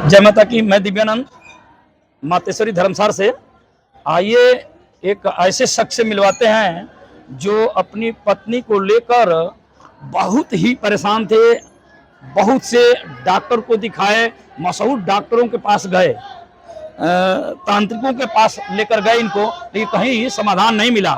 जय माता की। मैं दिव्यानंद मातेश्वरी धर्मसार से। आइए एक ऐसे शख्स से मिलवाते हैं जो अपनी पत्नी को लेकर बहुत ही परेशान थे। बहुत से डॉक्टर को दिखाए, मशहूर डॉक्टरों के पास गए, तांत्रिकों के पास लेकर गए इनको, लेकिन कहीं समाधान नहीं मिला।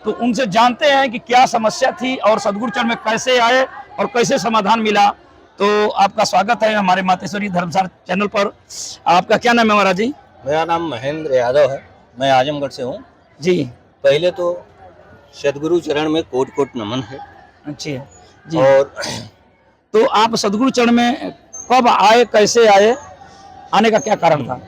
तो उनसे जानते हैं कि क्या समस्या थी और सद्गुरु चरण में कैसे आए और कैसे समाधान मिला। तो आपका स्वागत है हमारे मातेश्वरी धर्मसार चैनल पर। आपका क्या नाम है महाराज जी? मेरा नाम महेंद्र यादव है, मैं आजमगढ़ से हूँ जी। पहले तो सदगुरु चरण में कोट कोट नमन है। अच्छी जी। और तो आप सद्गुरु चरण में कब आए, कैसे आए, आने का क्या कारण था?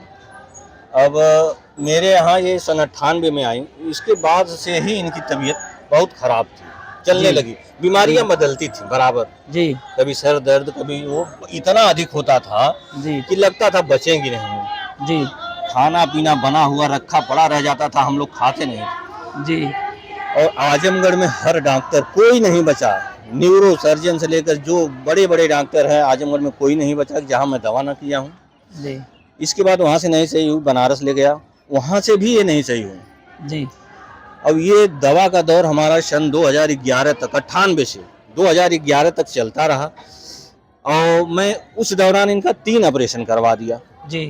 अब मेरे यहाँ ये सन 98 में आई, इसके बाद से ही इनकी तबीयत बहुत खराब थी, चलने लगी, बीमारियां बदलती थी बराबर जी। कभी सर दर्द, कभी वो इतना अधिक होता था जी कि लगता था बचेंगे नहीं जी खाना पीना बना हुआ रखा पड़ा रह जाता था, हम लोग खाते नहीं थे। जी। और आजमगढ़ में हर डॉक्टर कोई नहीं बचा, न्यूरो सर्जन से लेकर जो बड़े बड़े डॉक्टर हैं आजमगढ़ में कोई नहीं बचा जहाँ मैं दवा ना किया हूँ जी। इसके बाद वहाँ से नहीं सही हुई, बनारस ले गया, वहाँ से भी ये नहीं सही हुई जी। अब ये दवा का दौर हमारा सन 2011 तक, 98 से 2011 तक चलता रहा। और मैं उस दौरान इनका 3 ऑपरेशन करवा दिया जी।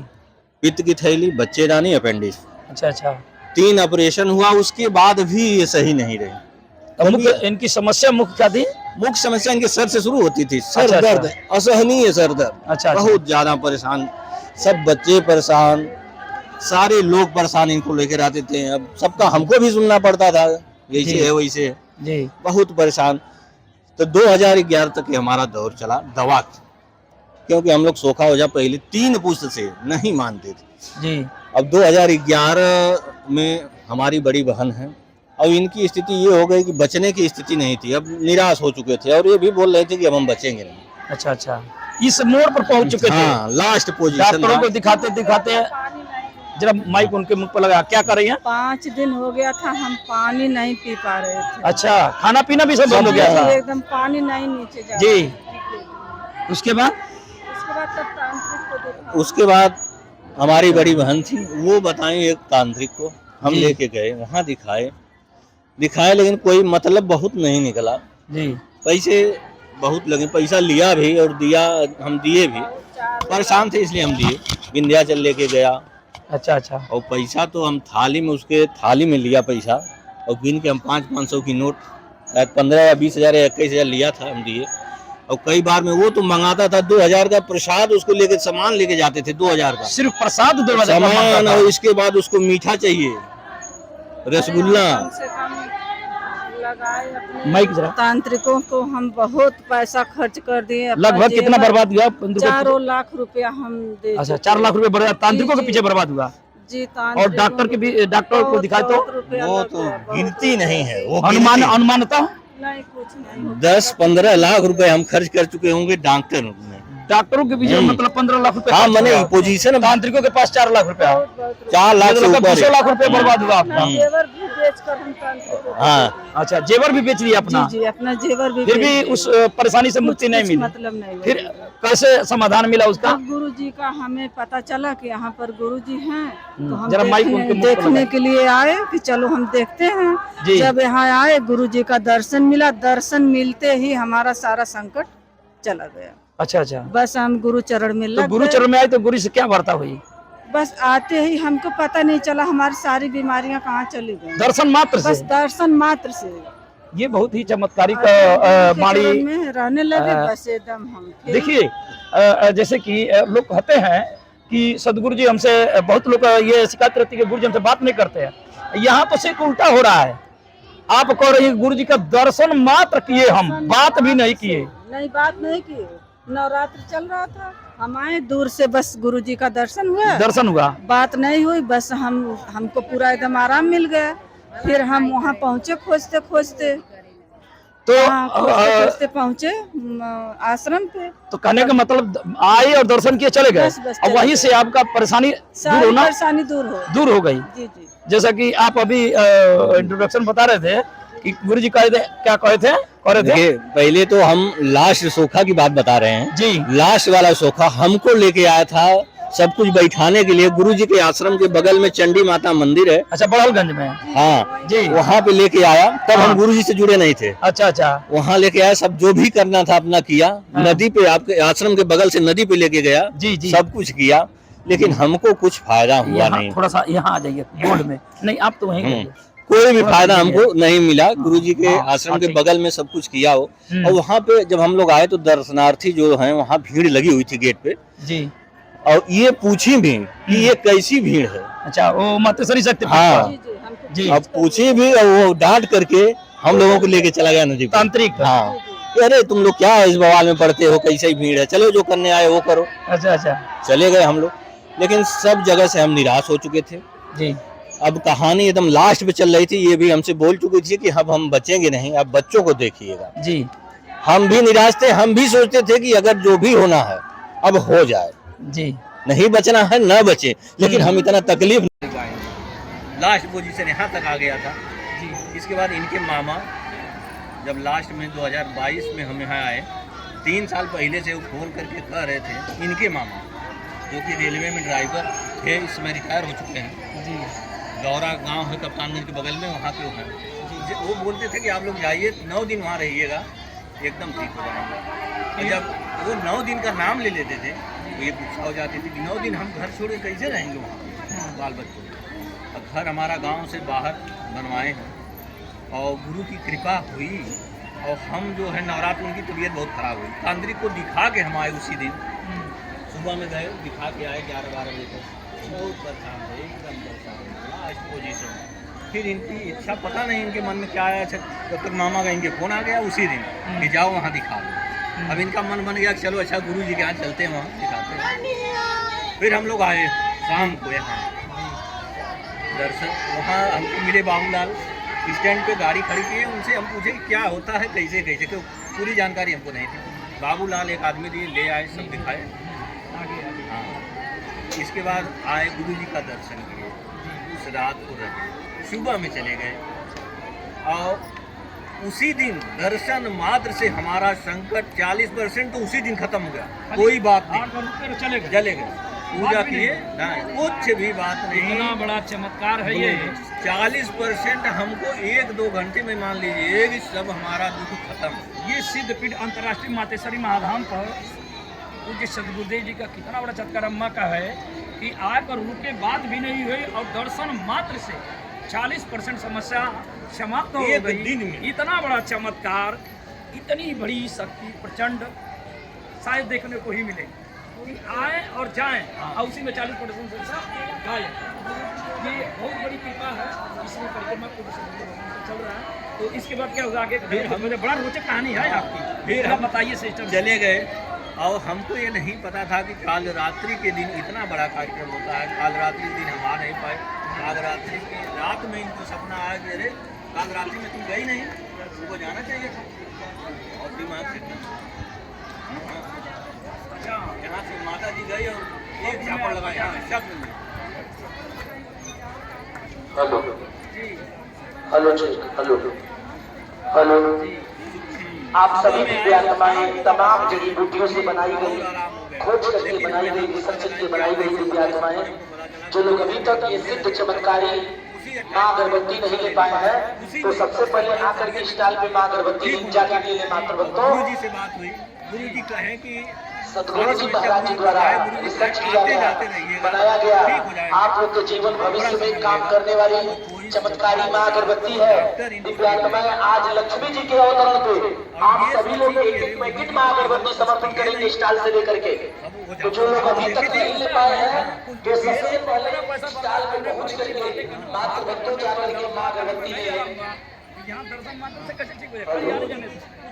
पित्त की थैली, बच्चेदानी, अपेंडिक्स, अच्छा अच्छा। 3 ऑपरेशन हुआ, उसके बाद भी ये सही नहीं रही। तो मुख्य इनकी समस्या मुख्य क्या थी? मुख्य समस्या इनके सर से शुरू होती थी, सर अच्छा, दर्द, असहनीय सर दर्द, अच्छा, बहुत ज्यादा परेशान, सब बच्चे परेशान, सारे लोग परेशान इनको लेकर आते थे। अब सबका हमको भी सुनना पड़ता था, जैसे है वैसे है, जी। बहुत परेशान। तो 2011 तक ये हमारा दौर चला दवा की, क्योंकि हम लोग सोखा हो जा पहले 3 पुस्त से नहीं मानते थे जी। अब 2011 में हमारी बड़ी बहन है, अब इनकी स्थिति ये हो गई कि बचने की स्थिति नहीं थी, अब निराश हो चुके थे और ये भी बोल रहे थे कि अब हम बचेंगे नहीं। अच्छा अच्छा, इस मोड़ पर पहुंच चुके थे। हाँ, लास्ट पोजीशन। डॉक्टरों को दिखाते दिखाते, जरा माइक उनके मुख पर लगा, क्या कर रही हैं? 5 दिन हो गया था, हम पानी नहीं पी पा रहे थे। अच्छा, खाना पीना भी सब बंद हो गया था? एकदम पानी नहीं नीचे जा जी। उसके उसके बाद बाद तब तांत्रिक को देखा। उसके बाद हमारी बड़ी बहन थी, वो बताई एक तांत्रिक को, हम जी। लेके गए वहाँ, दिखाए लेकिन कोई मतलब बहुत नहीं निकला। जी। पैसे बहुत लगे, पैसा लिया भी और दिया, हम दिए भी, परेशान थे इसलिए हम दिए। विंध्याचल लेके गया। अच्छा अच्छा। और पैसा तो हम थाली में लिया पैसा, और गिन के हम 500-500 की नोट, शायद 15 या 20 हज़ार या 21 हज़ार लिया था, हम दिए। और कई बार में वो तो मंगाता था 2000 का प्रसाद, उसको लेके सामान लेके जाते थे 2000 का सिर्फ प्रसाद 2000 का सामान, मांगता था। और इसके बाद उसको मीठा चाहिए, रसगुल्ला। कम से कम लगाए अपने माइक जरा। तांत्रिकों को हम बहुत पैसा खर्च कर दिए। अपना लगभग कितना जेवर बर्बाद हुआ? 4 लाख रुपया हम दे अच्छा, चुके। 4 लाख रुपए बर्बाद तांत्रिकों के जी, पीछे बर्बाद हुआ। जी। और डॉक्टर के भी, डॉक्टर को दिखाए तो वो तो गिनती नहीं है, वो अनुमान गिनती। अनुमानता नहीं, कुछ नहीं। 10-15 लाख रुपए हम खर्च कर चुके होंगे डॉक्टर में। डॉक्टरों के पीछे मतलब 15 लाख रुपए। हाँ, मैंने पोजीशन, तांत्रिकों के पास 4 लाख रुपया, 4 लाख से ऊपर 200 लाख रुपए बर्बाद हुआ अपना आपका। जेवर भी बेचकर हम तांत्रिकों को हाँ। अच्छा, जेवर भी बेच लिया अपना? जी, अपना जेवर भी फिर भी बेच उस परेशानी से मुक्ति नहीं मिली? मतलब नहीं। फिर कैसे समाधान मिला उसका? जब गुरु जी का हमें पता चला कि यहाँ पर गुरु जी हैं, तो हम जरा माइक उनके मुख पर देखने लगाइए। के लिए आए कि चलो हम देखते हैं। जी। जब यहाँ आए, गुरु जी का दर्शन मिला, दर्शन मिलते ही हमारा सारा संकट चला गया। अच्छा अच्छा। बस हम गुरु चरण में तो लग गुरु गए। चरण में आए तो गुरु से क्या वार्ता हुई? बस आते ही हमको पता नहीं चला हमारी सारी बीमारियां कहाँ चली गई, दर्शन मात्र बस से? दर्शन मात्र से ये बहुत ही चमत्कारिक के वाणी। चरण में रहने लगे, बस एकदम हम फिर- देखिए, जैसे कि लोग कहते हैं कि सदगुरु जी हमसे, बहुत लोग ये शिकायत रहती है कि गुरु जी हमसे बात नहीं करते हैं। यहाँ तो सिर्फ उल्टा हो रहा है। आप कह रहे हैं गुरु जी का दर्शन मात्र किए, हम बात भी नहीं किए। नहीं, बात नहीं किए। नवरात्र चल रहा था, हम आए दूर से, बस गुरु जी का दर्शन हुआ, दर्शन हुआ, बात नहीं हुई। बस हमको पूरा एकदम आराम मिल गया। फिर हम वहाँ पहुँचे खोजते खोजते, तो खोजते पहुँचे आश्रम पे। तो कहने का मतलब आए और दर्शन किए, चले गए, बस, बस और चले वहीं गए। से आपका परेशानी दूर सारी होना परेशानी दूर हो गई। जी जी। जैसा कि आप अभी इंट्रोडक्शन बता रहे थे कि गुरु जी कहे थे, क्या कहे थे? देखिए, पहले तो हम लास्ट सोखा की बात बता रहे हैं जी। लास्ट वाला सोखा हमको लेके आया था सब कुछ बैठाने के लिए गुरु जी के आश्रम के बगल में चंडी माता मंदिर है। अच्छा, बड़हलगंज में। हाँ जी। वहाँ पे लेके आया, तब हाँ। हम गुरु जी से जुड़े नहीं थे। अच्छा अच्छा। वहाँ लेके आया, सब जो भी करना था अपना किया। हाँ। नदी पे, आपके आश्रम के बगल से नदी पे लेके गया। जी जी। सब कुछ किया, लेकिन हमको कुछ फायदा हुआ यहाँ नहीं। थोड़ा सा यहाँ आ जाइए बोर्ड में। नहीं, आप तो वहीं रहिए। कोई भी थोड़ा फायदा सा हमको नहीं मिला। गुरु जी के हाँ, आश्रम के ठीक। बगल में सब कुछ किया हो। हम्म। और वहाँ पे जब हम लोग आए तो दर्शनार्थी जो हैं वहाँ भीड़ लगी हुई थी गेट पे। जी। और ये पूछी भी कि ये कैसी भीड़ है। अच्छा, वो मातेश्वरी शक्ति। हाँ। जी। अब पूछी भी और वो डांट करके हम लोगों को लेके चला गया नदी पे। तांत्रिक। हाँ, अरे तुम लोग क्या इस बवाल में पड़ते हो, कैसे भीड़ है, चलो जो करने आए वो करो। अच्छा अच्छा। चले गए हम लोग, लेकिन सब जगह से हम निराश हो चुके थे। जी। अब कहानी एकदम लास्ट पे चल रही थी, ये भी हमसे बोल चुकी थी कि अब हम बचेंगे नहीं, अब बच्चों को देखिएगा। जी। हम भी निराश थे, हम भी सोचते थे कि अगर जो भी होना है अब हो जाए, जी। नहीं बचना है न बचे, लेकिन हम इतना तकलीफ नहीं पाए। लास्ट पोजीशन यहाँ तक आ गया था। जी। इसके बाद इनके मामा जब लास्ट में 2022 में हम यहाँ आए, 3 साल पहले से वो फोन करके कह रहे थे, इनके मामा जो कि रेलवे में ड्राइवर थे, इसमें रिटायर हो चुके हैं। जी। गौरा गांव है कप्तानगंज के बगल में, वहाँ पे वो हैं। वो बोलते थे कि आप लोग जाइए, 9 दिन वहाँ रहिएगा, एकदम ठीक हो जाएंगे। और जब वो 9 दिन का नाम ले लेते थे तो ये गुस्सा हो जाती थी कि 9 दिन हम घर छोड़ के कैसे रहेंगे वहाँ बाल बच्चों। और घर हमारा गांव से बाहर बनवाए हैं और गुरु की कृपा हुई। और हम जो है नवरात्र, उनकी तबीयत बहुत खराब हुई, तांत्रिक को दिखा के हम आए उसी दिन। सुबह में गए, दिखा के आए 11-12 बजे तक। बहुत परेशान थे, एकदम परेशान थे, लास्ट पोजीशन। फिर इनकी इच्छा, पता नहीं इनके मन में क्या आया, जब तक मामा का इनके फ़ोन आ गया उसी दिन कि जाओ वहाँ दिखा लो। अब इनका मन बन गया कि चलो अच्छा गुरु जी के यहाँ चलते हैं, वहाँ दिखाते हैं। फिर हम लोग आए शाम को यहाँ दर्शन, वहाँ हमको मिले बाबूलाल, स्टैंड पे गाड़ी खड़ी की, उनसे हम पूछे कि क्या होता है, कैसे कैसे, क्यों पूरी जानकारी हमको नहीं थी। बाबूलाल एक आदमी दिए, ले आए, सब दिखाए। हाँ, इसके बाद आए गुरु जी का दर्शन किए, उस रात को रहे, सुबह में चले गए। और उसी दिन दर्शन मात्र से हमारा संकट 40% तो उसी दिन खत्म हो गया। कोई बात नहीं, चले गए, पूजा किए, कुछ भी बात नहीं। इतना बड़ा चमत्कार है ये। 40% हमको 1-2 घंटे में, मान लीजिए कि सब हमारा दुख खत्म। ये सिद्धपीठ अंतर्राष्ट्रीय मातेश्वरी महाधाम पर पूज्य सदगुरुदेव जी का कितना बड़ा चमत्कार अम्मा का है कि आकर रुके बात भी नहीं हुई और दर्शन मात्र से 40% समस्या समाप्त हो एक गई। दिन में। इतना बड़ा चमत्कार, इतनी बड़ी शक्ति प्रचंड शायद देखने को ही मिले कि आए और जाएं और उसी में 40% समस्या गायब। ये बहुत बड़ी कृपा है, इसमें परिक्रमा चल रहा है। तो इसके बाद क्या होगा आगे? मुझे बड़ा रोचक कहानी है आपकी, फिर आप बताइए सिस्टम। चले गए और हमको ये नहीं पता था कि काल रात्रि के दिन इतना बड़ा कार्यक्रम होता है। काल रात्रि दिन हम आ नहीं पाए। काल रात्रि की रात में इनको सपना आया कि अरे काल रात्रि में तुम गई नहीं, तुमको जाना चाहिए था। और दिमाग से यहाँ से माता जी गई और एक झापड़ लगाया, शब्द में। हेलो हेलो जी, हेलो हेलो। आप सभी दिव्यात्माएं तमाम जड़ी बूटियों से बनाई गई, खोज करके बनाई गई, रिसर्च करके बनाई गई दिव्यात्माएं, जो लोग अभी तक ये सिद्ध चमत्कारी माँ अगरबत्ती नहीं ले पाए हैं, तो सबसे पहले आकर के स्टॉल पे माँ अगरबत्ती जाके ले ले। मात्र भक्तों, गुरु जी से बात हुई, गुरु जी कहे कि सदगुरु जी महाराज जी द्वारा रिसर्च किया गया, बनाया गया, आप लोग के जीवन भविष्य में काम करने वाली चमत्कारी माँ अगरबत्ती है। दिव्यात्माएं आज लक्ष्मी जी के अवतरण पे आप सभी लोग एक पैकेट माँ अगरबत्ती समर्पित करेंगे स्टॉल से लेकर के। तो जो लोग अभी तक नहीं ले पाए हैं, तो सबसे पहले स्टॉल पे पहुंच करके मात्र भक्तों जाकर के माँ अगरबत्ती ले।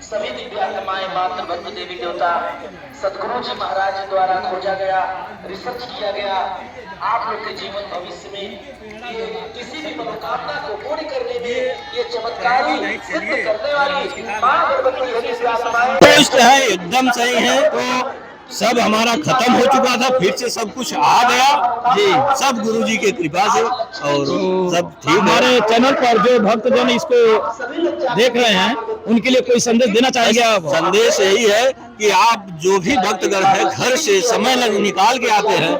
सभी दिव्यात्माएं मात्र भक्त देवी देवता सदगुरु जी महाराज जी द्वारा खोजा गया, रिसर्च किया गया, आप लोग के जीवन भविष्य में ये किसी भी मनोकामना को पूर्ण करने में ये चमत्कारी सिद्ध करने वाली मां अगरबत्ती है। दिव्यात्माएं है, एकदम सही है। तो सब हमारा खत्म हो चुका था, फिर से सब कुछ आ गया जी, सब गुरुजी के कृपा से, और सब ठीक। हमारे चैनल पर जो भक्तजन इसको देख रहे हैं उनके लिए कोई संदेश देना चाहेंगे आप? संदेश यही है कि आप जो भी भक्तगण है घर से समय निकाल के आते हैं,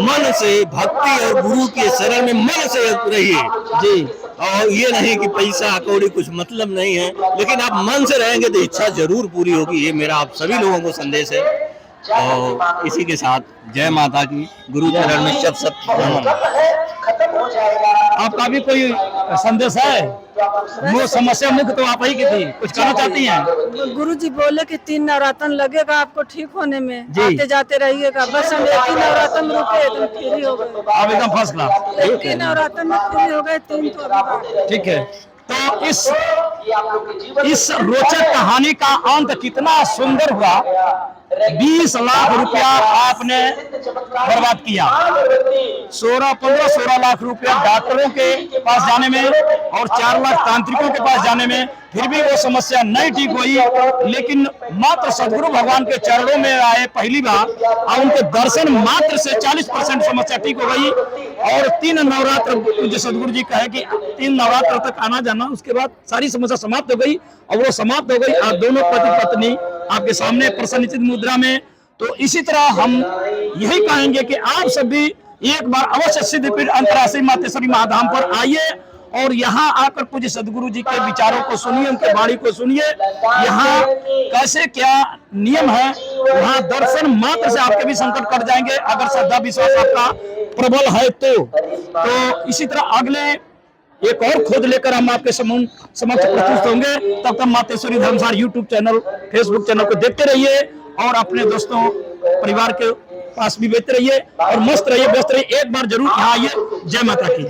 मन से भक्ति और गुरु के शरण में मन से रहिए जी, और ये नहीं कि पैसा कौड़ी कुछ मतलब नहीं है, लेकिन आप मन से रहेंगे तो इच्छा जरूर पूरी होगी। ये मेरा आप सभी लोगों को संदेश है। और इसी के साथ जय माता की, गुरु चरण में शत प्रणाम। आपका भी कोई संदेश है? वो समस्या मुक्त तो आप ही की थी, कुछ कहना चाहती हैं? गुरुजी बोले कि 3 नवरात्र लगेगा आपको ठीक होने में, जी। आते जाते रहिएगा। बस हम 1 ही नवरात्र में रुके, एकदम फ्री हो गए। आप एकदम फर्स्ट क्लास। 1 ही नवरात्र में फ्री हो गए, 3 तो अभी बाकी है। ठीक है, तो इस रोचक कहानी का अंत कितना सुंदर हुआ। 20 लाख रुपया आपने बर्बाद किया, 15-16 लाख रुपया डॉक्टरों के पास जाने में और 4 लाख तांत्रिकों के पास जाने में, फिर भी वो समस्या नहीं ठीक हुई। लेकिन मात्र सदगुरु भगवान के चरणों में आए पहली बार और उनके दर्शन मात्र से 40% समस्या ठीक हो गई। और 3 नवरात्र पूज्य सदगुरु जी कहे कि 3 नवरात्र तक आना जाना, उसके बाद सारी समस्या समाप्त हो गई। और वो समाप्त हो गई आप दोनों पति पत्नी आपके सामने प्रसन्नचित मुद्रा में। तो इसी तरह हम यही कहेंगे कि आप सभी एक बार अवश्य सिद्धपीठ अंतर्राष्ट्रीय मातेश्वरी महाधाम पर आइए और यहाँ आकर पूज्य सदगुरु जी के विचारों को सुनिए, उनके वाणी को सुनिए। यहाँ कैसे क्या नियम है, वहाँ दर्शन मात्र से आपके भी संकट कट जाएंगे अगर श्रद्धा विश्वास आपका प्रबल है तो। इसी तरह अगले एक और खोज लेकर हम आपके समक्ष प्रस्तुत होंगे। तब तक Mateshwari धर्मसार YouTube channel, Facebook channel को देखते रहिए और अपने दोस्तों परिवार के पास भी भेजते रहिए और मस्त रहिए, व्यस्त रहिए। एक बार जरूर यहाँ आइए। जय माता की।